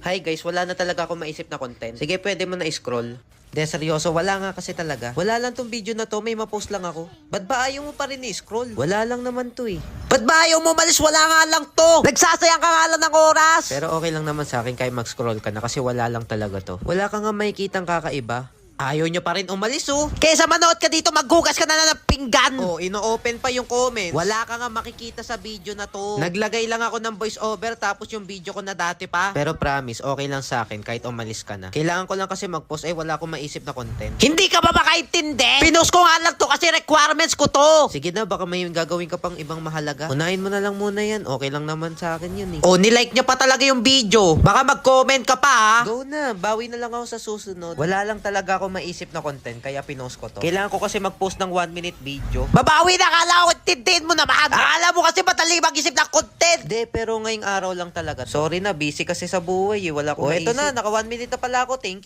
Hi guys, wala na talaga ako maisip na content. Sige, pwede mo na i-scroll. De, seryoso, wala nga kasi talaga. Wala lang tong video na to, may ma-post lang ako. Ba't ba ayaw mo pa rin i-scroll? Wala lang naman to eh. Ba't ba ayaw mo malis? Wala nga lang to! Nagsasayang ka nga lang ng oras! Pero okay lang naman sa akin kahit mag-scroll ka na kasi wala lang talaga to. Wala ka nga makikitang kakaiba. Ayaw nyo pa rin umalis oh. Kesa manood ka dito, maghugas ka na ng pinggan. Oh, ino-open pa yung comments. Wala ka nga makikita sa video na to. Naglagay lang ako ng voice over tapos yung video ko na dati pa. Pero promise, okay lang sa akin kahit umalis ka na. Kailangan ko lang kasi mag-post wala akong maisip na content. Hindi ka ba makaintindi? Pinost ko nga lang to kasi requirements ko to. Sige na, baka may gagawin ka pang ibang mahalaga. Unahin mo na lang muna yan. Okay lang naman sa akin yun eh. Oh, nilike niya pa talaga yung video. Baka mag-comment ka pa ha. Go na, bawi na lang ako sa susunod. Wala lang talaga ako maisip na content kaya pinost ko to. Kailangan ko kasi mag-post ng 1-minute video. Babawi na, akala ko tintin mo naman. Akala mo kasi mataling mag-isip ng content. De, pero ngayong araw lang talaga. Sorry na, busy kasi sa buhay eh. Wala ko maisip. Eto na, naka 1 minute na pala ako. Thank you.